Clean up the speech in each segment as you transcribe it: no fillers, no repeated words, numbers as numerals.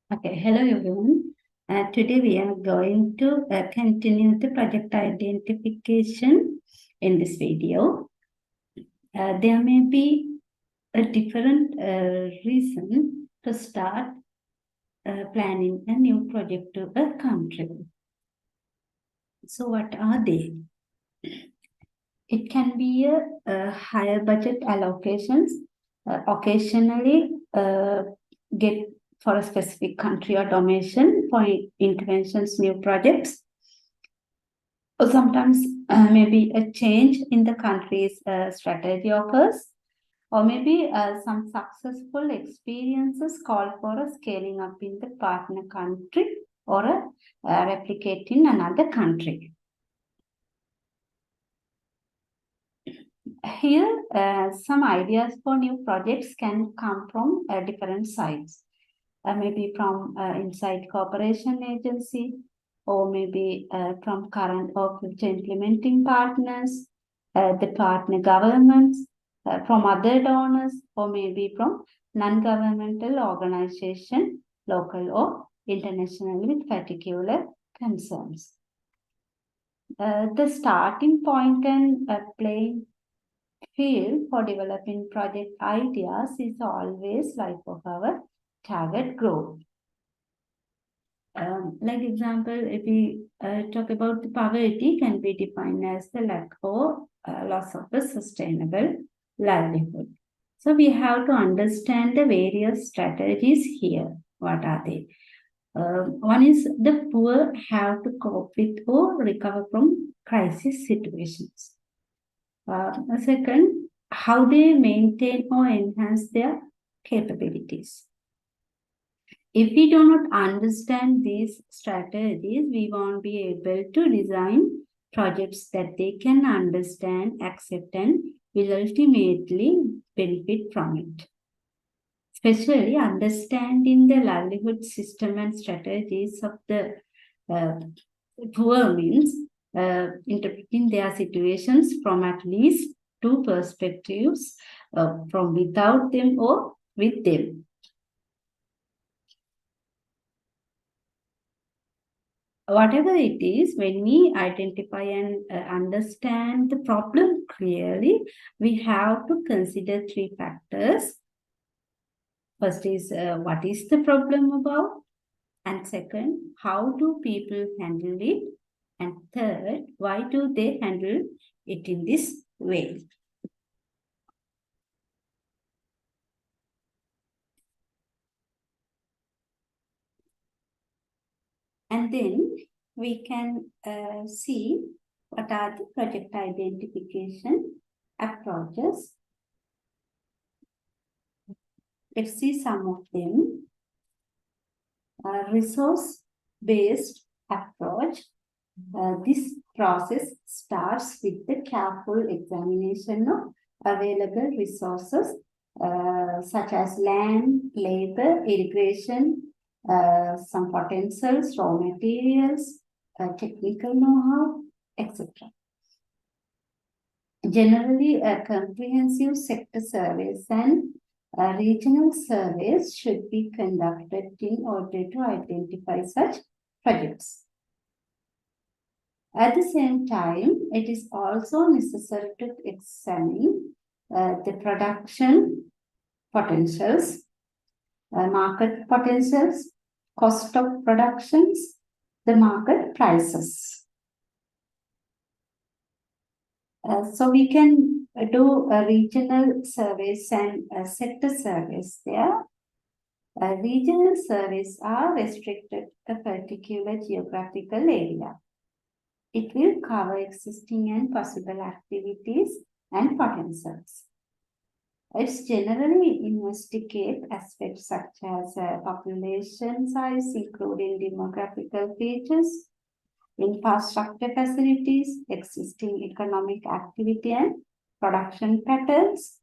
Okay, hello everyone. Today we are going to continue the project identification in this video. There may be a different reason to start planning a new project to a country. So what are they? It can be a higher budget allocations, occasionally get for a specific country or domain for interventions, new projects, or sometimes maybe a change in the country's strategy occurs, or maybe some successful experiences call for a scaling up in the partner country or a replicate in another country. Here, some ideas for new projects can come from different sides. Maybe from inside cooperation agency, or maybe from current or future implementing partners, the partner governments, from other donors, or maybe from non-governmental organization, local or international with particular concerns. The starting point and playing field for developing project ideas is always life of our target group. Like example, if we talk about the poverty, can be defined as the lack or loss of a sustainable livelihood. So we have to understand the various strategies here. What are they? One is the poor have to cope with or recover from crisis situations. Second, how they maintain or enhance their capabilities. If we do not understand these strategies, we won't be able to design projects that they can understand, accept, and will ultimately benefit from it. Especially understanding the livelihood system and strategies of the poor means interpreting their situations from at least two perspectives, from without them or with them. Whatever it is, when we identify and understand the problem clearly, we have to consider three factors. First is what is the problem about? And second, how do people handle it? And third, why do they handle it in this way? And then we can see what are the project identification approaches. Let's see some of them. Resource-based approach. This process starts with the careful examination of available resources such as land, labor, irrigation, some potentials, raw materials, technical know-how, etc. Generally, comprehensive sector surveys and regional surveys should be conducted in order to identify such projects. At the same time, it is also necessary to examine the production potentials, market potentials, cost of productions, the market prices. So we can do regional surveys and sector surveys there. Regional surveys are restricted to a particular geographical area. It will cover existing and possible activities and potentials. It's generally investigate aspects such as population size, including demographical features, infrastructure facilities, existing economic activity and production patterns,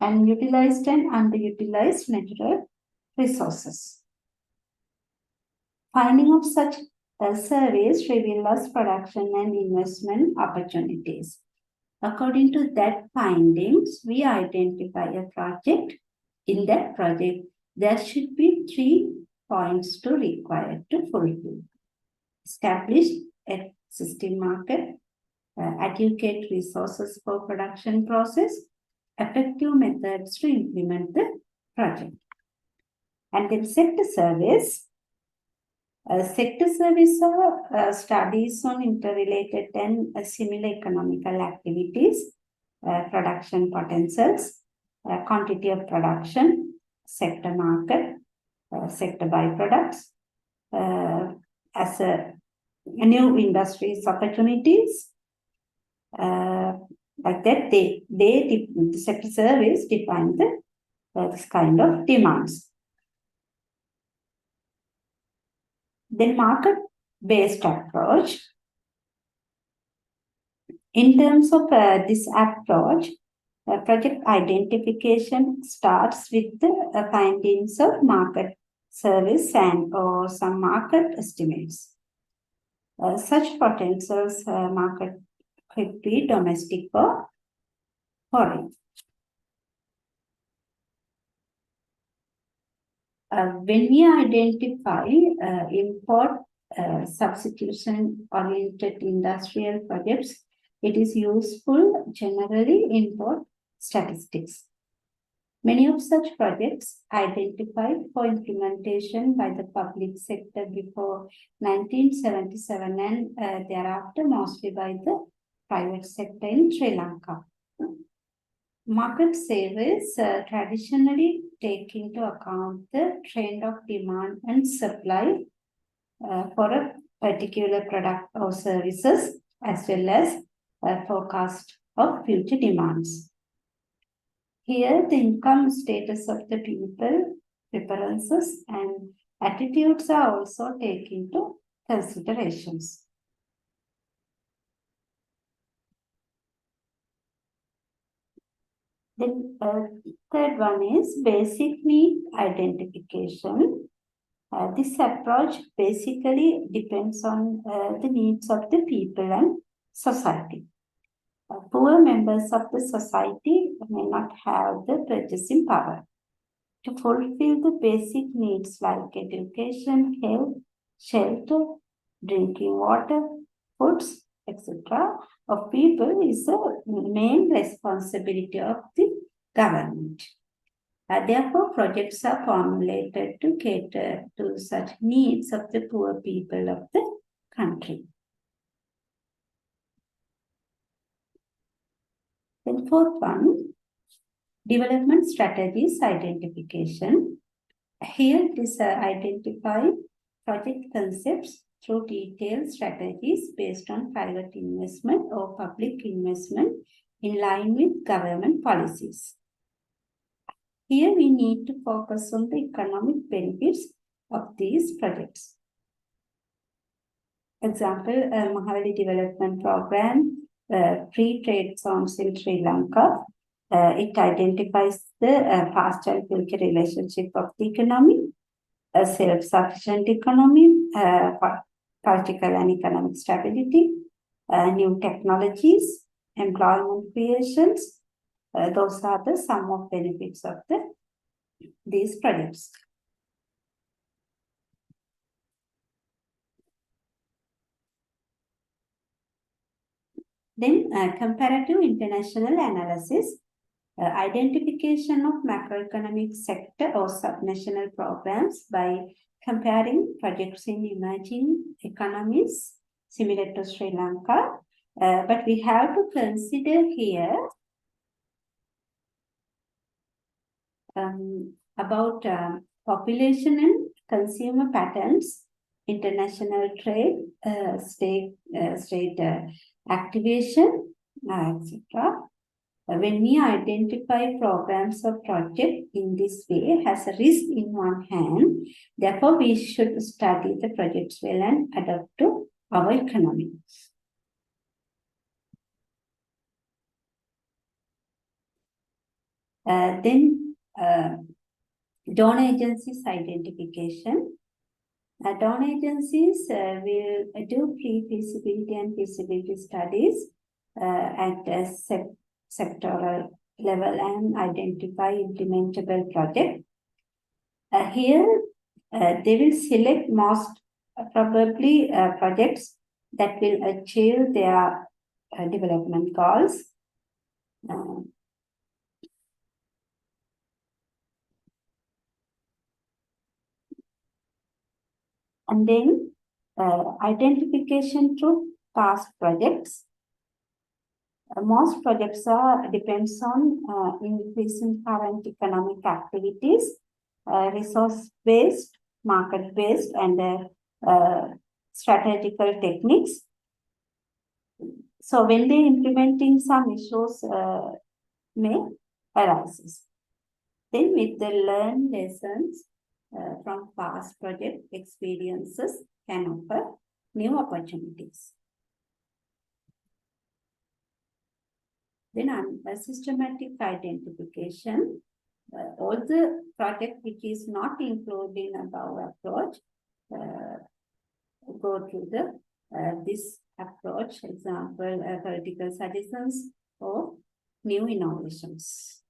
and utilized and underutilized natural resources. Finding of such surveys reveal us production and investment opportunities. According to that findings, we identify a project. In that project, there should be three points to required to fulfill. Establish existing market, educate resources for production process, effective methods to implement the project. And then sector service. Sector service are studies on interrelated and similar economical activities, production potentials, quantity of production, sector market, sector byproducts, as a new industries opportunities. Like that, the sector service define this kind of demands. Then market-based approach. In terms of this approach, project identification starts with the findings of market service and or some market estimates. Such potentials market could be domestic or foreign. When we identify import substitution-oriented industrial projects, it is useful generally import statistics. Many of such projects identified for implementation by the public sector before 1977 and thereafter mostly by the private sector in Sri Lanka. Market surveys traditionally take into account the trend of demand and supply for a particular product or services, as well as a forecast of future demands. Here, the income status of the people, preferences, and attitudes are also taken into considerations. Then third one is basic need identification. This approach basically depends on the needs of the people and society. Poor members of the society may not have the purchasing power. To fulfill the basic needs like education, health, shelter, drinking water, foods, etc. of people is the main responsibility of the government. Therefore, projects are formulated to cater to such needs of the poor people of the country. Then fourth one, development strategies identification. Here it is identify project concepts through detailed strategies based on private investment or public investment in line with government policies. Here we need to focus on the economic benefits of these projects. Example, Mahaweli Development Program, Free Trade Zones in Sri Lanka. It identifies the fast and healthy relationship of the economy, a self-sufficient economy, political and economic stability, new technologies, employment creations. Those are the sum of benefits of these projects. Then comparative international analysis, identification of macroeconomic sector or subnational programs by comparing projects in emerging economies similar to Sri Lanka. But we have to consider here about population and consumer patterns, international trade, state activation, etc. When we identify programs or project in this way has a risk in one hand, therefore we should study the projects well and adapt to our economy. Then donor agencies identification. Donor agencies will do pre-feasibility and feasibility studies at a sectoral level and identify implementable project. Here, They will select most probably projects that will achieve their development goals. And then identification through past projects. Most projects depends on increasing current economic activities, resource-based, market-based, and strategical techniques. So when they implementing some issues may arise. Then with the learned lessons from past project experiences can offer new opportunities. Then a systematic identification. All the project which is not included in above approach go through the this approach, example, political suggestions or new innovations.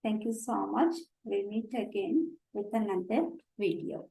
Thank you so much. We'll meet again with another video.